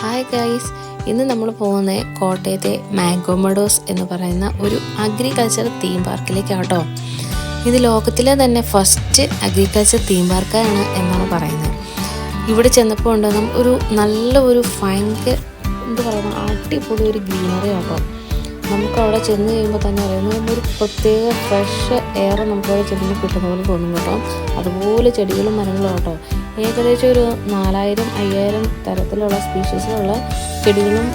Hi guys, ഇന്ന് നമ്മൾ പോകുന്നത് കോട്ടയത്തെ മാംഗോ മെഡോസ് എന്ന് പറയുന്ന ഒരു അഗ്രികൾച്ചർ തീം പാർക്കിലേക്കാട്ടോ. ഇത് ലോകത്തിലെ തന്നെ ഫസ്റ്റ് അഗ്രികൾച്ചർ തീം പാർക്കാണ് എന്നാണ് പറയുന്നത്. ഇവിടെ ചെന്നപ്പോൾ ഉണ്ടാകും ഒരു ഭയങ്കര അടിപൊളി ഒരു ഗ്രീനറി ആട്ടോ. നമുക്കവിടെ ചെന്ന് കഴിയുമ്പോൾ തന്നെ അറിയാം, ഒരു പ്രത്യേക ഫ്രഷ് എയർ നമുക്കവിടെ ചെല്ലുമ്പോൾ കിട്ടുന്ന പോലെ തോന്നും കേട്ടോ. അതുപോലെ ചെടികളും മരങ്ങളും ആട്ടോ. ഏകദേശം ഒരു 4000-5000 തരത്തിലുള്ള സ്പീഷീസിലുള്ള ചെടികളും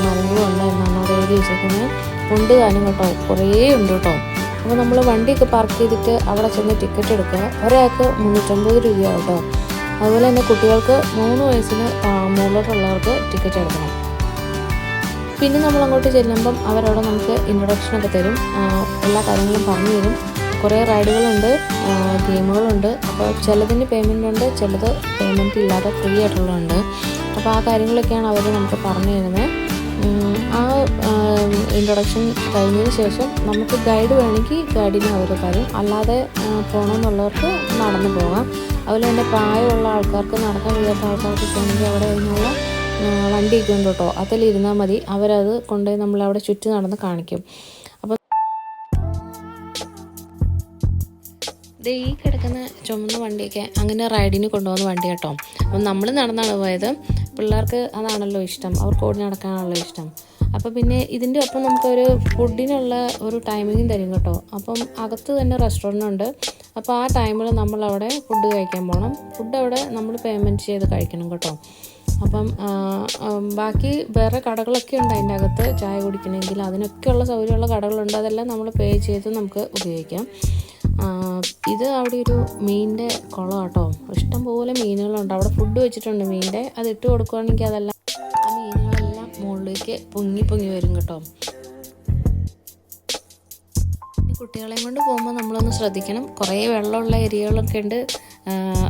മരങ്ങളും ഉണ്ട് എന്നാണ് അവിടെ എഴുതി വെച്ചേക്കുന്നത്. ഉണ്ട് താനും കേട്ടോ, കുറേ ഉണ്ട് കേട്ടോ. അപ്പോൾ നമ്മൾ വണ്ടിയൊക്കെ പാർക്ക് ചെയ്തിട്ട് അവിടെ ചെന്ന് ടിക്കറ്റ് എടുക്കുക. ഒരാൾക്ക് 350 രൂപയാവും കേട്ടോ. അതുപോലെ തന്നെ കുട്ടികൾക്ക് 3 വയസ്സിന് മുകളിലോട്ടുള്ളവർക്ക് ടിക്കറ്റ് എടുക്കണം. പിന്നെ നമ്മൾ അങ്ങോട്ട് ചെല്ലുമ്പം അവരവിടെ നമുക്ക് ഇൻട്രൊഡക്ഷനൊക്കെ തരും, എല്ലാ കാര്യങ്ങളും പറഞ്ഞു തരും. കുറേ റൈഡുകളുണ്ട്, ഗെയിമുകളുണ്ട്. അപ്പോൾ ചിലതിന് പേയ്മെൻ്റ് ഉണ്ട്, ചിലത് പേയ്മെൻറ്റ് ഇല്ലാതെ ഫ്രീ ആയിട്ടുള്ളതുണ്ട്. അപ്പോൾ ആ കാര്യങ്ങളൊക്കെയാണ് അവർ നമുക്ക് പറഞ്ഞു തരുന്നത്. ആ ഇൻട്രൊഡക്ഷൻ കഴിഞ്ഞതിന് ശേഷം നമുക്ക് ഗൈഡ് വേണമെങ്കിൽ ഗൈഡിനെ അവർ തരും, അല്ലാതെ പോകണമെന്നുള്ളവർക്ക് നടന്നു പോകാം. അതുപോലെ തന്നെ പ്രായമുള്ള ആൾക്കാർക്ക്, നടക്കാൻ വയ്യാത്ത ആൾക്കാർക്കൊക്കെ ആണെങ്കിൽ അവിടെ അതിനുള്ള വണ്ടിയൊക്കെ ഉണ്ട് കേട്ടോ. അതിലിരുന്നാൽ മതി, അവരത് കൊണ്ടുപോയി നമ്മളവിടെ ചുറ്റി നടന്ന് കാണിക്കും. അപ്പോൾ ഈ കിടക്കുന്ന ചുമന്ന വണ്ടിയൊക്കെ അങ്ങനെ റൈഡിന് കൊണ്ടുപോകുന്ന വണ്ടി കേട്ടോ. അപ്പം നമ്മൾ നടന്നാണ് പോയത്. പിള്ളേർക്ക് അതാണല്ലോ ഇഷ്ടം, അവർക്ക് ഓടി നടക്കാനാണല്ലോ ഇഷ്ടം. അപ്പോൾ പിന്നെ ഇതിൻ്റെ ഒപ്പം നമുക്കൊരു ഫുഡിനുള്ള ഒരു ടൈമിങ്ങും തരും കേട്ടോ. അപ്പം അകത്ത് തന്നെ റെസ്റ്റോറൻ്റ് ഉണ്ട്. അപ്പോൾ ആ ടൈമിൽ നമ്മളവിടെ ഫുഡ് കഴിക്കാൻ പോകണം. ഫുഡ് അവിടെ നമ്മൾ പേയ്മെൻറ്റ് ചെയ്ത് കഴിക്കണം കേട്ടോ. അപ്പം ബാക്കി വേറെ കടകളൊക്കെ ഉണ്ട് അതിൻ്റെ അകത്ത്. ചായ കുടിക്കണമെങ്കിൽ അതിനൊക്കെയുള്ള സൗകര്യമുള്ള കടകളുണ്ട്. അതെല്ലാം നമ്മൾ പേ ചെയ്ത് നമുക്ക് ഉപയോഗിക്കാം. ഇത് അവിടെ ഒരു മീനിൻ്റെ കുളം കേട്ടോ. ഇഷ്ടംപോലെ മീനുകളുണ്ട്. അവിടെ ഫുഡ് വെച്ചിട്ടുണ്ട് മീനിൻ്റെ. അത് ഇട്ട് കൊടുക്കുകയാണെങ്കിൽ അതെല്ലാം ആ മീനുകളെല്ലാം മുകളിലേക്ക് പൊങ്ങി വരും കേട്ടോ. കുട്ടികളെയും കൊണ്ട് പോകുമ്പോൾ നമ്മളൊന്ന് ശ്രദ്ധിക്കണം. കുറേ വെള്ളമുള്ള ഏരിയകളൊക്കെ ഉണ്ട്.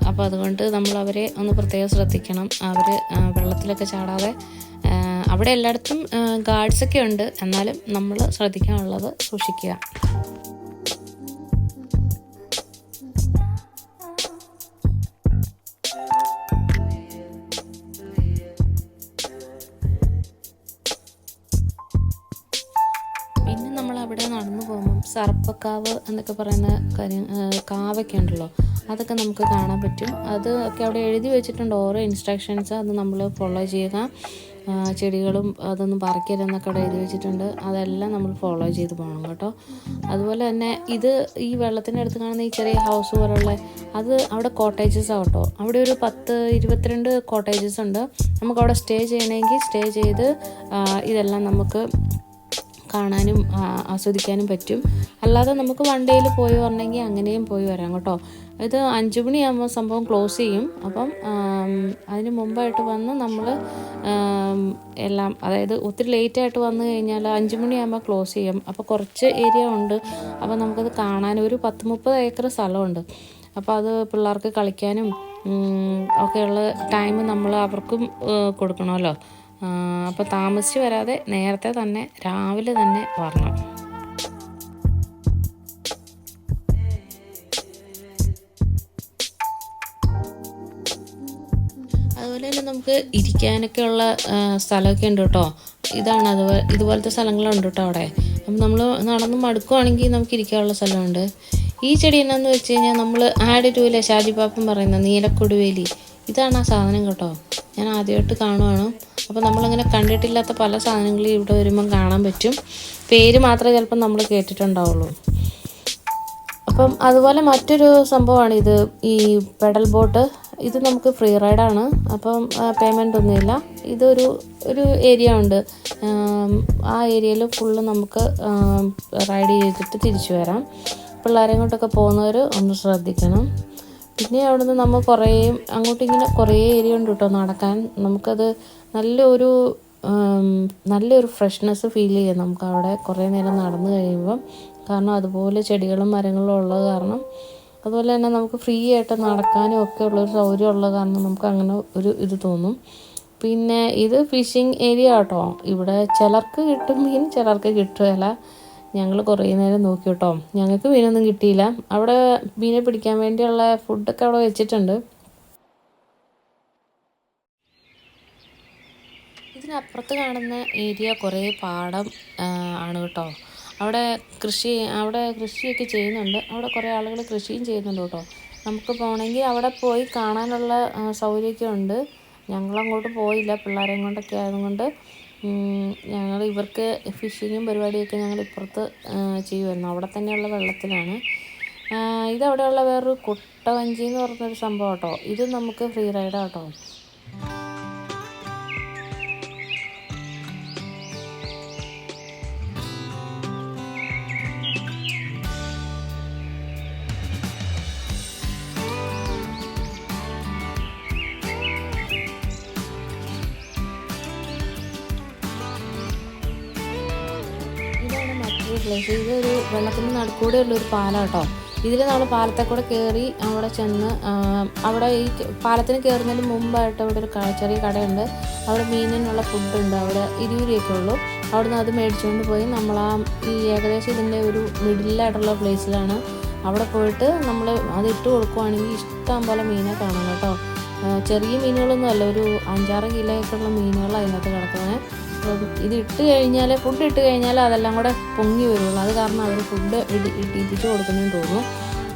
അപ്പോൾ അതുകൊണ്ട് നമ്മൾ അവരെ ഒന്ന് പ്രത്യേകം ശ്രദ്ധിക്കണം. അവർ വെള്ളത്തിലൊക്കെ ചാടാതെ. അവിടെ എല്ലായിടത്തും ഗാർഡ്സൊക്കെ ഉണ്ട്, എന്നാലും നമ്മൾ ശ്രദ്ധിക്കാനുള്ളത് സൂക്ഷിക്കുക. പിന്നെ നമ്മളവിടെ നടന്നു പോകുമ്പം സർപ്പക്കാവ് എന്നൊക്കെ പറയുന്ന കാവൊക്കെ ഉണ്ടല്ലോ, അതൊക്കെ നമുക്ക് കാണാൻ പറ്റും. അത് ഒക്കെ അവിടെ എഴുതി വെച്ചിട്ടുണ്ട്, ഓരോ ഇൻസ്ട്രക്ഷൻസ്. അത് നമ്മൾ ഫോളോ ചെയ്യുക. ചെടികളും അതൊന്നും പറിക്കരുതെന്നൊക്കെ അവിടെ എഴുതി വെച്ചിട്ടുണ്ട്. അതെല്ലാം നമ്മൾ ഫോളോ ചെയ്ത് പോകണം കേട്ടോ. അതുപോലെ തന്നെ ഈ വെള്ളത്തിൻ്റെ അടുത്ത് കാണുന്ന ഈ ചെറിയ ഹൗസ് പോലുള്ള അത് അവിടെ കോട്ടേജസ് ആവട്ടോ. അവിടെ ഒരു 10-22 കോട്ടേജസ് ഉണ്ട്. നമുക്കവിടെ സ്റ്റേ ചെയ്യണമെങ്കിൽ സ്റ്റേ ചെയ്ത് ഇതെല്ലാം നമുക്ക് കാണാനും ആസ്വദിക്കാനും പറ്റും. അല്ലാതെ നമുക്ക് വൺ ഡേയിൽ പോയി വരണമെങ്കിൽ അങ്ങനെയും പോയി വരാം കേട്ടോ. ഇത് 5 മണിയാകുമ്പോൾ സംഭവം ക്ലോസ് ചെയ്യും. അപ്പം അതിന് മുമ്പായിട്ട് വന്ന് നമ്മൾ എല്ലാം, അതായത് ഒത്തിരി ലേറ്റായിട്ട് വന്നു കഴിഞ്ഞാൽ 5 മണിയാകുമ്പോൾ ക്ലോസ് ചെയ്യും. അപ്പോൾ കുറച്ച് ഏരിയ ഉണ്ട്. അപ്പോൾ നമുക്കത് കാണാൻ ഒരു 10-30 ഏക്കർ സ്ഥലമുണ്ട്. അപ്പോൾ അത് പിള്ളേർക്ക് കളിക്കാനും ഒക്കെയുള്ള ടൈം നമ്മൾ അവർക്കും കൊടുക്കണമല്ലോ. അപ്പോൾ താമസിച്ച് വരാതെ നേരത്തെ തന്നെ രാവിലെ തന്നെ വരണം. അതുപോലെ തന്നെ നമുക്ക് ഇരിക്കാനൊക്കെ ഉള്ള സ്ഥലമൊക്കെ ഉണ്ട് കേട്ടോ. ഇതുപോലത്തെ സ്ഥലങ്ങളുണ്ട് കേട്ടോ അവിടെ. അപ്പം നമ്മൾ നടന്ന് മടുക്കുവാണെങ്കിൽ നമുക്ക് ഇരിക്കാനുള്ള സ്ഥലമുണ്ട്. ഈ ചെടി എന്നാന്ന് വെച്ച് കഴിഞ്ഞാൽ നമ്മൾ ആഡ് ടൂലെ ഷാജിപ്പാപ്പൻ പറയുന്ന നീലക്കൊടുവേലി, ഇതാണ് ആ സാധനം കേട്ടോ. ഞാൻ ആദ്യമായിട്ട് കാണുവാണ്. അപ്പോൾ നമ്മളങ്ങനെ കണ്ടിട്ടില്ലാത്ത പല സാധനങ്ങളും ഇവിടെ വരുമ്പം കാണാൻ പറ്റും. പേര് മാത്രമേ ചിലപ്പം നമ്മൾ കേട്ടിട്ടുണ്ടാവുള്ളൂ. അപ്പം അതുപോലെ മറ്റൊരു സംഭവമാണ് ഇത്, ഈ പെഡൽ ബോട്ട്. ഇത് നമുക്ക് ഫ്രീ റൈഡാണ്. അപ്പം പേയ്മെൻ്റ് ഒന്നുമില്ല. ഇതൊരു ഏരിയ ഉണ്ട്. ആ ഏരിയയിൽ ഫുള്ള് നമുക്ക് റൈഡ് ചെയ്തിട്ട് തിരിച്ചു വരാം. പിള്ളേരെ കൊണ്ടൊക്കെ പോകുന്നവർ ഒന്ന് ശ്രദ്ധിക്കണം. പിന്നെ അവിടുന്ന് നമ്മൾ അങ്ങോട്ട് ഇങ്ങനെ കുറേ ഏരിയ ഉണ്ട് കേട്ടോ നടക്കാൻ. നമുക്കത് നല്ലൊരു ഫ്രഷ്നെസ് ഫീൽ ചെയ്യാം നമുക്ക് അവിടെ കുറേ നേരം നടന്നു കഴിയുമ്പം. കാരണം അതുപോലെ ചെടികളും മരങ്ങളും ഉള്ളത് കാരണം, അതുപോലെ തന്നെ നമുക്ക് ഫ്രീ ആയിട്ട് നടക്കാനും ഒക്കെ ഉള്ളൊരു സൗകര്യം ഉള്ളത് കാരണം നമുക്ക് അങ്ങനെ ഒരു ഇത് തോന്നും. പിന്നെ ഇത് ഫിഷിംഗ് ഏരിയ കേട്ടോ. ഇവിടെ ചിലർക്ക് കിട്ടും മീൻ, ചിലർക്ക് കിട്ടുകയില്ല. ഞങ്ങൾ കുറേ നേരം നോക്കി കേട്ടോ. ഞങ്ങൾക്ക് മീനൊന്നും കിട്ടിയില്ല. അവിടെ മീനെ പിടിക്കാൻ വേണ്ടിയുള്ള ഫുഡൊക്കെ അവിടെ വെച്ചിട്ടുണ്ട്. ഇതിനപ്പുറത്ത് കാണുന്ന ഏരിയ കുറേ പാടം ആണ് കേട്ടോ. അവിടെ കൃഷിയൊക്കെ ചെയ്യുന്നുണ്ട്. അവിടെ കുറേ ആളുകൾ കൃഷിയും ചെയ്യുന്നുണ്ട് കേട്ടോ. നമുക്ക് പോകണമെങ്കിൽ അവിടെ പോയി കാണാനുള്ള സൗകര്യമൊക്കെ ഉണ്ട്. ഞങ്ങളങ്ങോട്ട് പോയില്ല, പിള്ളേരെയും കൊണ്ടൊക്കെ ആയതുകൊണ്ട്. ഞങ്ങൾ ഇവർക്ക് ഫിഷിങ്ങും പരിപാടിയൊക്കെ ഞങ്ങൾ ഇപ്പുറത്ത് ചെയ്യുമായിരുന്നു. അവിടെ തന്നെയുള്ള വെള്ളത്തിലാണ്. ഇതവിടെയുള്ള വേറൊരു കുട്ടവഞ്ചി എന്ന് പറഞ്ഞൊരു സംഭവം കേട്ടോ. ഇത് നമുക്ക് ഫ്രീ റൈഡാണ് കേട്ടോ. പ്ലേസ് ഇതൊരു വെള്ളത്തിൻ്റെ നടുക്കൂടെ ഉള്ളൊരു പാലം കേട്ടോ. ഇതിൽ നമ്മൾ പാലത്തെ കൂടെ കയറി അവിടെ ചെന്ന് അവിടെ ഈ പാലത്തിന് കയറുന്നതിന് മുമ്പായിട്ട് അവിടെ ഒരു ചെറിയ കടയുണ്ട്. അവിടെ മീനിനുള്ള ഫുഡുണ്ട്. അവിടെ 20 രൂപയൊക്കെ ഉള്ളൂ. അവിടുന്ന് അത് മേടിച്ചുകൊണ്ട് പോയി നമ്മൾ ഈ ഏകദേശം ഇതിൻ്റെ ഒരു മിഡിലായിട്ടുള്ള പ്ലേസിലാണ്. അവിടെ പോയിട്ട് നമ്മൾ അത് ഇട്ട് കൊടുക്കുവാണെങ്കിൽ ഇഷ്ടം പോലെ മീനെ കാണാം കേട്ടോ. ചെറിയ മീനുകളൊന്നും അല്ല, ഒരു 5-6 കിലോയൊക്കെ ഉള്ള മീനുകളാണ് അതിനകത്ത് കിടക്കുന്നത്. ഇത് ഫുഡ് ഇട്ട് കഴിഞ്ഞാൽ അതെല്ലാം കൂടെ പൊങ്ങി വരുള്ളൂ. അത് കാരണം അവർ ഫുഡ് ഇട്ടിപ്പിച്ച് കൊടുക്കുന്നതെന്ന് തോന്നുന്നു.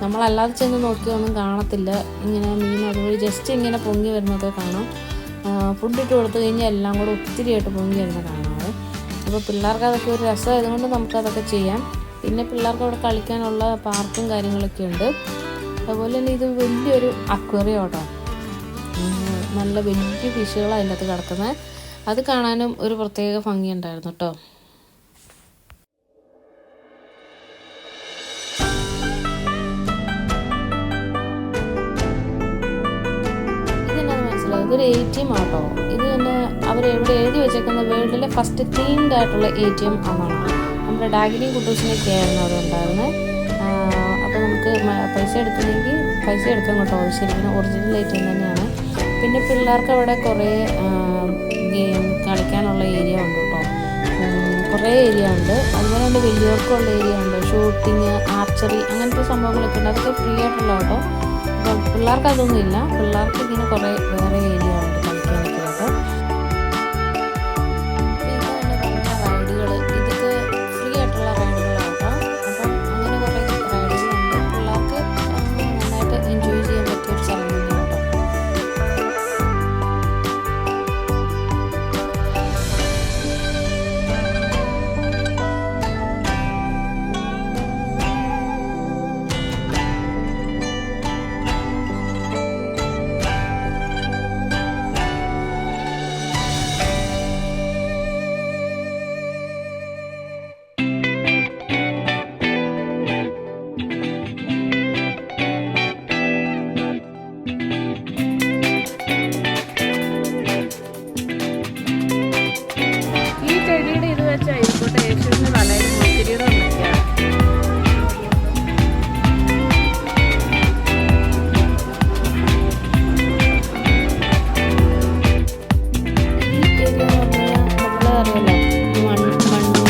നമ്മളല്ലാതെ ചെന്ന് നോക്കിയൊന്നും കാണത്തില്ല. ഇങ്ങനെ മീൻ അതുവഴി ജസ്റ്റ് ഇങ്ങനെ പൊങ്ങി വരുന്നതൊക്കെ കാണാം. ഫുഡ് ഇട്ട് കൊടുത്തു കഴിഞ്ഞാൽ എല്ലാം കൂടെ ഒത്തിരിയായിട്ട് പൊങ്ങി വരുന്ന കാണാറ്. അപ്പോൾ പിള്ളേർക്ക് അതൊക്കെ ഒരു രസമായതുകൊണ്ട് നമുക്കതൊക്കെ ചെയ്യാം. പിന്നെ പിള്ളേർക്ക് അവിടെ കളിക്കാനുള്ള പാർക്കും കാര്യങ്ങളൊക്കെ ഉണ്ട്. അതുപോലെ തന്നെ ഇത് വലിയൊരു അക്വേറിയം കേട്ടോ. നല്ല വലിയ ഫിഷുകളാണ് അതിൻ്റെ അകത്ത് കിടക്കുന്നത്. അത് കാണാനും ഒരു പ്രത്യേക ഭംഗിയുണ്ടായിരുന്നു കേട്ടോ. ഇതെന്നാന്ന് മനസ്സിലായി, ഇതൊരു ATM ആട്ടോ. ഇത് തന്നെ അവരെവിടെ എഴുതി വെച്ചേക്കുന്ന വേൾഡിലെ ഫസ്റ്റ് തീംഡ് ആയിട്ടുള്ള ATM എന്നാണ്. നമ്മുടെ ഡാഗിനിയും കുട്ടൂസിനൊക്കെ ആയിരുന്നു അവിടെ ഉണ്ടായിരുന്നത്. അപ്പോൾ നമുക്ക് പൈസ എടുക്കണമെങ്കിൽ പൈസ എടുക്കാൻ കേട്ടോ. ശരിക്കും ഒറിജിനൽ ATM തന്നെയാണ്. പിന്നെ പിള്ളേർക്ക് അവിടെ കുറേ കളിക്കാനുള്ള ഏരിയ ഉണ്ട് കേട്ടോ. കുറേ ഏരിയ ഉണ്ട്. അതുപോലെ തന്നെ വലിയവർക്കുള്ള ഏരിയ ഉണ്ട്. ഷൂട്ടിങ്, ആർച്ചറി അങ്ങനത്തെ സംഭവങ്ങളൊക്കെ ഉണ്ട്. അതൊക്കെ ഫ്രീ ആയിട്ടുള്ള കേട്ടോ. അപ്പോൾ പിള്ളേർക്ക് അതൊന്നും ഇല്ല. പിള്ളേർക്ക് ഇങ്ങനെ കുറേ വേറെ ഏരിയ ഉണ്ട് കളിക്കാനൊക്കെ കേട്ടോ. ഇതാണ് പറഞ്ഞ റൈഡുകൾ. ഇതൊക്കെ ഫ്രീ ആയിട്ടുള്ള റൈഡുകളാണ് കേട്ടോ. അപ്പം അങ്ങനെ കുറേ റൈഡുകളുണ്ട്. പിള്ളേർക്ക് നന്നായിട്ട് എൻജോയ് ചെയ്യാൻ പറ്റിയ ഒരു സ്ഥലം തന്നെയാണ് കേട്ടോ.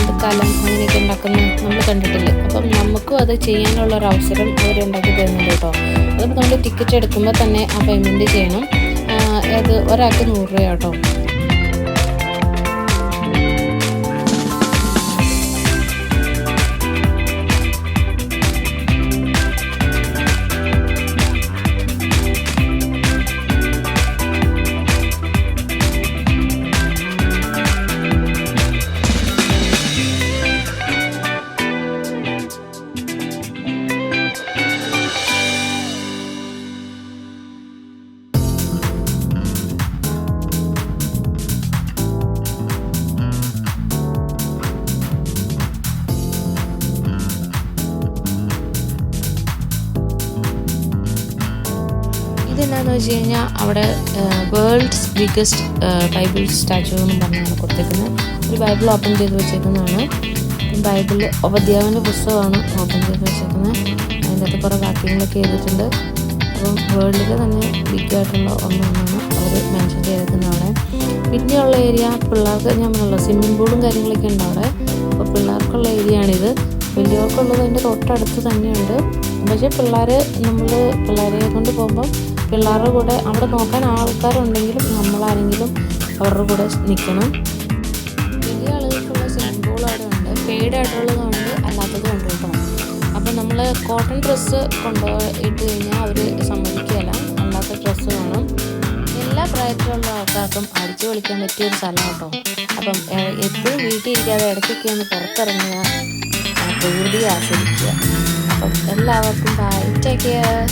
അങ്ങനെയൊക്കെ ഉണ്ടാക്കുന്ന നമ്മൾ കണ്ടിട്ടില്ലേ. അപ്പം നമുക്കും അത് ചെയ്യാനുള്ളൊരു അവസരം അവരുണ്ടാക്കി തരുന്നുണ്ട് കേട്ടോ. അതിപ്പോൾ നമ്മൾ ടിക്കറ്റ് എടുക്കുമ്പോൾ തന്നെ ആ പേയ്മെൻറ്റ് ചെയ്യണം. അത് ഒരാൾക്ക് 100 രൂപ കേട്ടോ. ഇതെന്താണെന്ന് വെച്ച് കഴിഞ്ഞാൽ അവിടെ വേൾഡ്സ് ബിഗ്ഗസ്റ്റ് ബൈബിൾ സ്റ്റാച്ചു എന്നും പറഞ്ഞാണ് കൊടുത്തേക്കുന്നത്. ഒരു ബൈബിൾ ഓപ്പൺ ചെയ്ത് വെച്ചേക്കുന്നതാണ്. ബൈബിൾ ഉപദ്യാവിൻ്റെ പുസ്തകമാണ് ഓപ്പൺ ചെയ്ത് വെച്ചേക്കുന്നത്. അതിൻ്റെ അകത്ത് കുറേ വാക്യങ്ങളൊക്കെ എഴുതിയിട്ടുണ്ട്. അപ്പം വേൾഡിൽ തന്നെ ബിഗ്ഗായിട്ടുള്ള ഒന്നാണ് അവർ മെൻഷൻ ചെയ്തേക്കുന്നത് അവിടെ. പിന്നെയുള്ള ഏരിയ പിള്ളേർക്ക് ഞാൻ പറഞ്ഞല്ലോ സ്വിമ്മിംഗ് പൂളും കാര്യങ്ങളൊക്കെ ഉണ്ട് അവിടെ. അപ്പോൾ പിള്ളേർക്കുള്ള ഏരിയ ആണിത്. വലിയവർക്കുള്ളത് അതിൻ്റെ തൊട്ടടുത്ത് തന്നെയുണ്ട്. പക്ഷേ പിള്ളേരെ കൊണ്ട് പോകുമ്പം പിള്ളേരുടെ കൂടെ അവിടെ നോക്കാൻ ആൾക്കാരുണ്ടെങ്കിലും നമ്മളാരെങ്കിലും അവരുടെ കൂടെ നിൽക്കണം. വലിയ ആളുകൾക്കുള്ള സ്വിമ്മിംഗ് പൂൾ അവിടെ ഉണ്ട്, പെയ്ഡ് ആയിട്ടുള്ളതുകൊണ്ട് അല്ലാത്തതും ഉണ്ട് കേട്ടോ. അപ്പം നമ്മൾ കോട്ടൺ ഡ്രസ്സ് ഇട്ട് കഴിഞ്ഞാൽ അവർ സമ്മതിക്കുകയില്ല, അല്ലാത്ത ഡ്രസ്സ് വേണം. എല്ലാ പ്രായത്തിലുള്ള ആൾക്കാർക്കും അടിച്ചു പൊളിക്കാൻ പറ്റിയ ഒരു സ്ഥലം കേട്ടോ. അപ്പം എപ്പോഴും വീട്ടിൽ ഇരിക്കാതെ ഇടയ്ക്കൊക്കെ ഒന്ന് പുറത്തിറങ്ങുക, പ്രകൃതിയെ ആസ്വദിക്കുക. അപ്പം എല്ലാവർക്കും ബൈ, ടേക്ക് കെയർ.